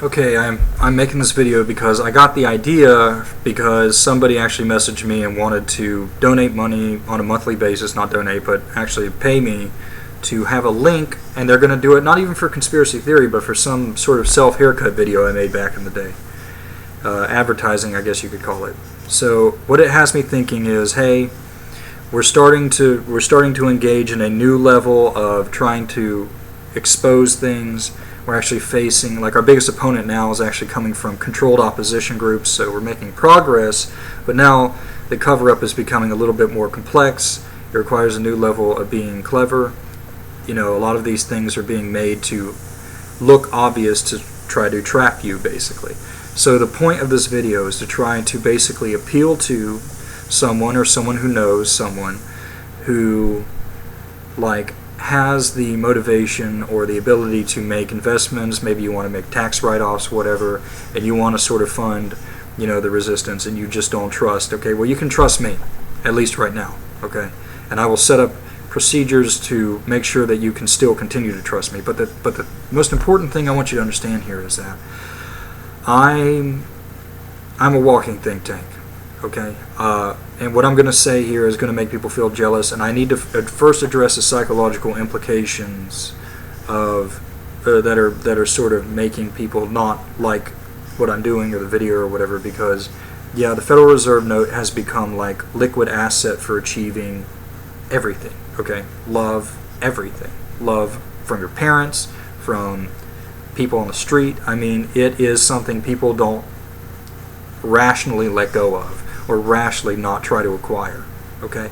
Okay, I'm making this video because I got the idea because somebody actually messaged me and wanted to donate money on a monthly basis, not donate, but actually pay me to have a link, and they're going to do it not even for conspiracy theory, but for some sort of self-haircut video I made back in the day. Advertising, I guess you could call it. So what it has me thinking is, hey, we're starting to engage in a new level of trying to expose things. We're actually facing, like, our biggest opponent now is actually coming from controlled opposition groups, so we're making progress, but now the cover-up is becoming a little bit more complex. It requires a new level of being clever. You know, a lot of these things are being made to look obvious to try to trap you, basically. So the point of this video is to try to basically appeal to someone or someone who knows someone who, like, has the motivation or the ability to make investments. Maybe you want to make tax write-offs, whatever, and you want to sort of fund, you know, the resistance, and you just don't trust. Okay, well, you can trust me, at least right now, okay? And I will set up procedures to make sure that you can still continue to trust me. But the most important thing I want you to understand here is that I'm a walking think tank, okay? And what I'm going to say here is going to make people feel jealous, and I need to first address the psychological implications of that are sort of making people not like what I'm doing or the video or whatever, because yeah, the Federal Reserve note has become like liquid asset for achieving everything, okay? Love, everything. Love from your parents, from people on the street. I mean, it is something people don't rationally let go of or rationally not try to acquire, okay?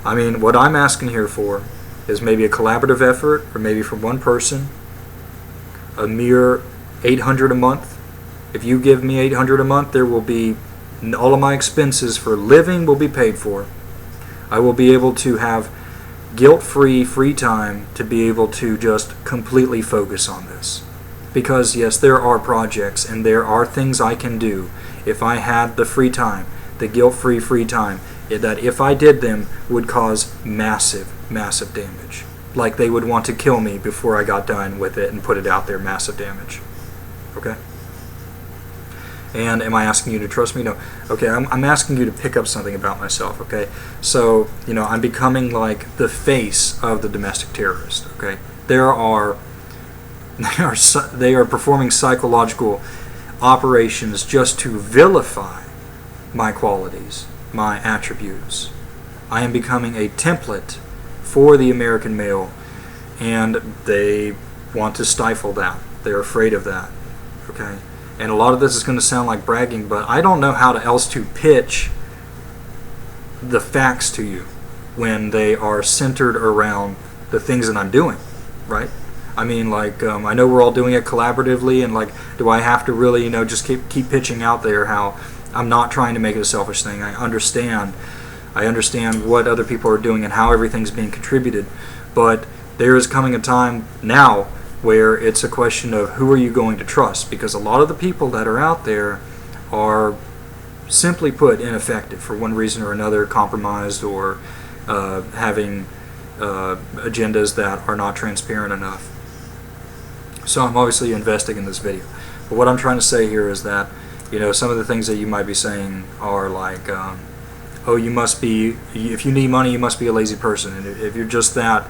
I mean, what I'm asking here for is maybe a collaborative effort, or maybe from one person, a mere $800 a month. If you give me $800 a month, there will be, all of my expenses for living will be paid for. I will be able to have guilt-free free time to be able to just completely focus on this. Because yes, there are projects and there are things I can do if I had the free time, the guilt-free free time, that if I did them would cause massive, massive damage. Like they would want to kill me before I got done with it and put it out there, massive damage. Okay? And am I asking you to trust me? No. Okay, I'm asking you to pick up something about myself, okay? So, you know, I'm becoming like the face of the domestic terrorist, okay? They are performing psychological operations just to vilify my qualities, my attributes. I am becoming a template for the American male, and they want to stifle that. They're afraid of that, okay? And a lot of this is going to sound like bragging, but I don't know how else to pitch the facts to you when they are centered around the things that I'm doing, right? I mean, like, I know we're all doing it collaboratively, and like, do I have to really, you know, just keep pitching out there how I'm not trying to make it a selfish thing? I understand what other people are doing and how everything's being contributed, but there is coming a time now where it's a question of who are you going to trust, because a lot of the people that are out there are, simply put, ineffective for one reason or another, compromised, or having agendas that are not transparent enough. So I'm obviously investing in this video. But what I'm trying to say here is that, you know, some of the things that you might be saying are like, oh, you must be, if you need money, you must be a lazy person. And if you're just that,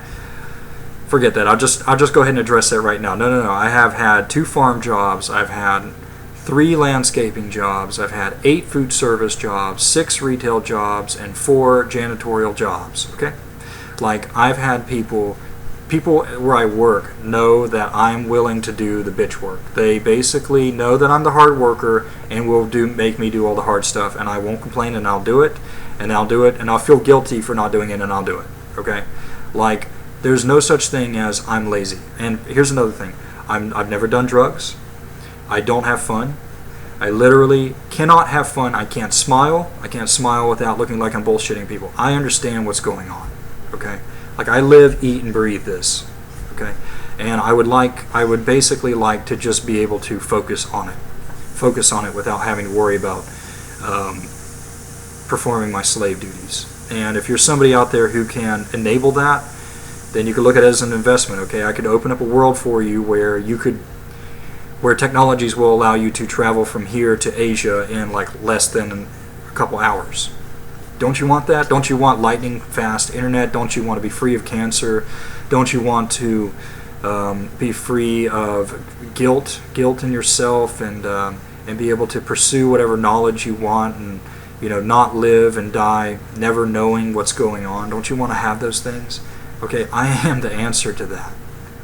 forget that. I'll just go ahead and address that right now. No. I have had 2 farm jobs. I've had 3 landscaping jobs. I've had 8 food service jobs, 6 retail jobs, and 4 janitorial jobs. Okay? Like, I've had people where I work know that I'm willing to do the bitch work. They basically know that I'm the hard worker and will make me do all the hard stuff, and I won't complain, and I'll do it, and I'll feel guilty for not doing it, and I'll do it. Okay? Like, there's no such thing as I'm lazy. And here's another thing. I've never done drugs. I don't have fun. I literally cannot have fun. I can't smile. I can't smile without looking like I'm bullshitting people. I understand what's going on. Okay? Like, I live, eat, and breathe this. Okay? And I would basically like to just be able to focus on it. Focus on it without having to worry about performing my slave duties. And if you're somebody out there who can enable that, then you could look at it as an investment, okay? I could open up a world for you where you could where technologies will allow you to travel from here to Asia in like less than a couple hours. Don't you want that? Don't you want lightning fast internet? Don't you want to be free of cancer? Don't you want to be free of guilt in yourself, and be able to pursue whatever knowledge you want, and not live and die never knowing what's going on? Don't you want to have those things? Okay, I am the answer to that.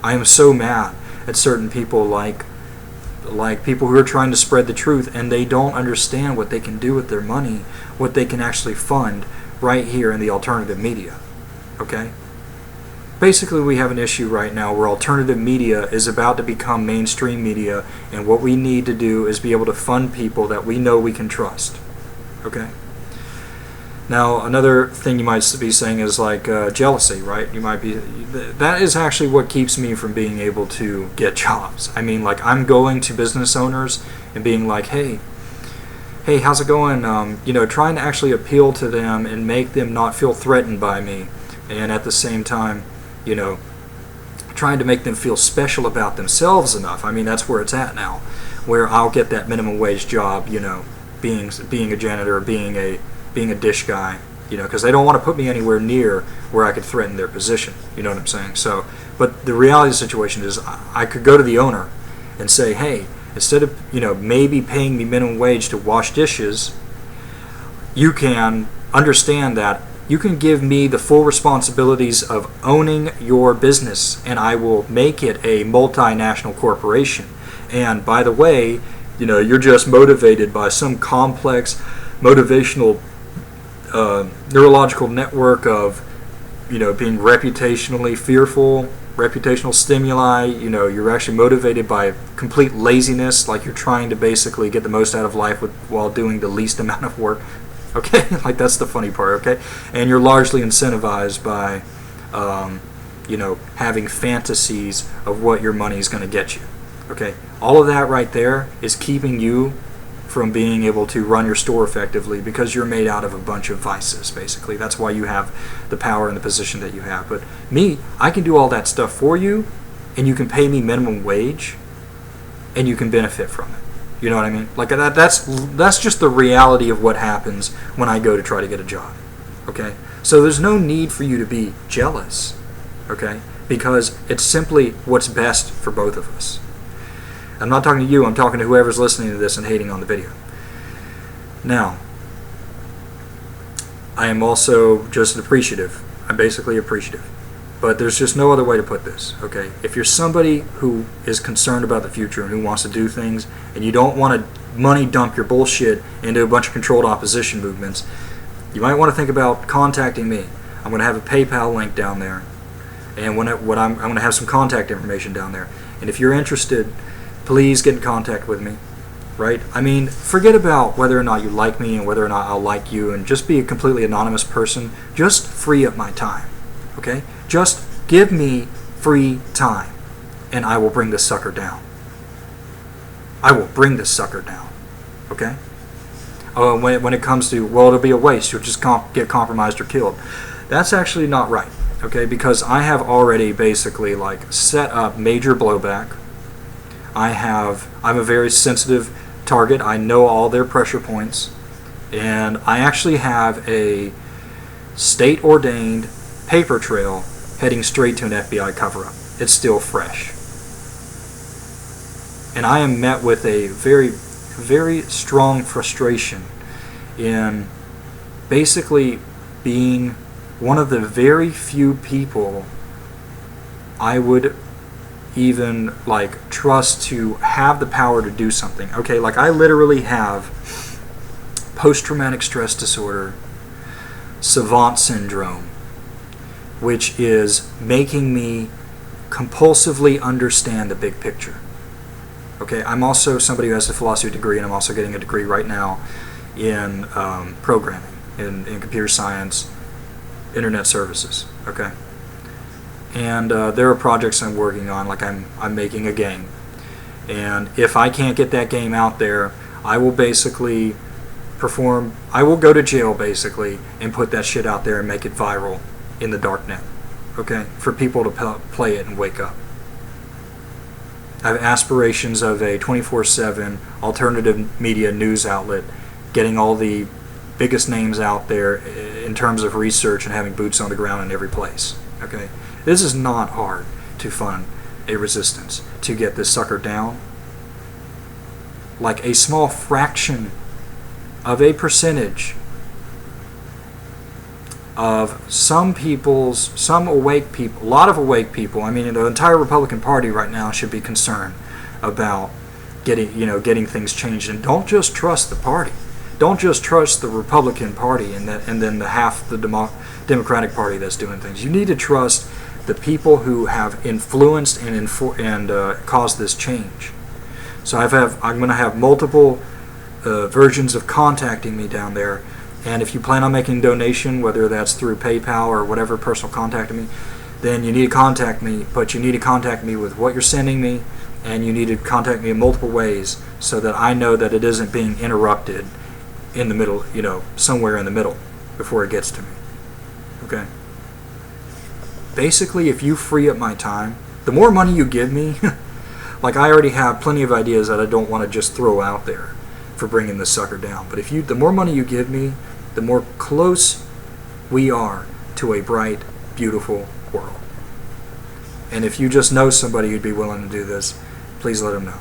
I am so mad at certain people, like people who are trying to spread the truth, and they don't understand what they can do with their money, what they can actually fund right here in the alternative media. Okay? Basically, we have an issue right now where alternative media is about to become mainstream media, and what we need to do is be able to fund people that we know we can trust. Okay? Now, another thing you might be saying is like jealousy, right? You might be, that is actually what keeps me from being able to get jobs. I mean, like, I'm going to business owners and being like, hey, how's it going? Trying to actually appeal to them and make them not feel threatened by me, and at the same time, trying to make them feel special about themselves enough. I mean, that's where it's at now, where I'll get that minimum wage job, being a janitor, being a dish guy, because they don't want to put me anywhere near where I could threaten their position. You know what I'm saying? So, but the reality of the situation is, I could go to the owner and say, hey, instead of maybe paying me minimum wage to wash dishes, you can understand that you can give me the full responsibilities of owning your business, and I will make it a multinational corporation. And by the way, you're just motivated by some complex motivational neurological network of being reputationally fearful, reputational stimuli. You're actually motivated by complete laziness, like you're trying to basically get the most out of life while doing the least amount of work. Okay, like, that's the funny part. Okay, and you're largely incentivized by having fantasies of what your money is going to get you. Okay, all of that right there is keeping you from being able to run your store effectively, because you're made out of a bunch of vices, basically. That's why you have the power and the position that you have. But me, I can do all that stuff for you, and you can pay me minimum wage, and you can benefit from it. You know what I mean? Like, that's just the reality of what happens when I go to try to get a job. Okay? So there's no need for you to be jealous. Okay? Because it's simply what's best for both of us. I'm not talking to you, I'm talking to whoever's listening to this and hating on the video. Now, I am also just appreciative. I'm basically appreciative. But there's just no other way to put this, okay? If you're somebody who is concerned about the future and who wants to do things, and you don't want to money dump your bullshit into a bunch of controlled opposition movements, you might want to think about contacting me. I'm going to have a PayPal link down there, and I'm going to have some contact information down there. And if you're interested, please get in contact with me, right? I mean, forget about whether or not you like me and whether or not I'll like you, and just be a completely anonymous person. Just free up my time, okay? Just give me free time, and I will bring this sucker down. I will bring this sucker down, okay? When it comes to, well, it'll be a waste, you'll just get compromised or killed. That's actually not right, okay? Because I have already basically like set up major blowback. I'm a very sensitive target. I know all their pressure points, and I actually have a state-ordained paper trail heading straight to an FBI cover-up. It's still fresh. And I am met with a very, very strong frustration in basically being one of the very few people I would even like trust to have the power to do something. Okay, like, I literally have post-traumatic stress disorder, savant syndrome, which is making me compulsively understand the big picture. Okay, I'm also somebody who has a philosophy degree, and I'm also getting a degree right now in programming, in computer science, internet services. Okay. And there are projects I'm working on, like I'm making a game. And if I can't get that game out there, I will basically I will go to jail basically and put that shit out there and make it viral in the darknet, okay, for people to play it and wake up. I have aspirations of a 24/7 alternative media news outlet, getting all the biggest names out there in terms of research and having boots on the ground in every place. Okay, this is not hard to fund a resistance to get this sucker down. Like a small fraction of a percentage of some awake people, a lot of awake people. I mean, the entire Republican Party right now should be concerned about getting things changed. And don't just trust the party. Don't just trust the Republican Party and then the half the Democratic Party that's doing things. You need to trust the people who have influenced and caused this change. So I'm going to have multiple versions of contacting me down there. And if you plan on making a donation, whether that's through PayPal or whatever, personal contacting me, then you need to contact me. But you need to contact me with what you're sending me, and you need to contact me in multiple ways so that I know that it isn't being interrupted in the middle, somewhere in the middle before it gets to me. Okay? Basically, if you free up my time, the more money you give me, like I already have plenty of ideas that I don't want to just throw out there for bringing this sucker down. But the more money you give me, the more close we are to a bright, beautiful world. And if you just know somebody who'd be willing to do this, please let them know.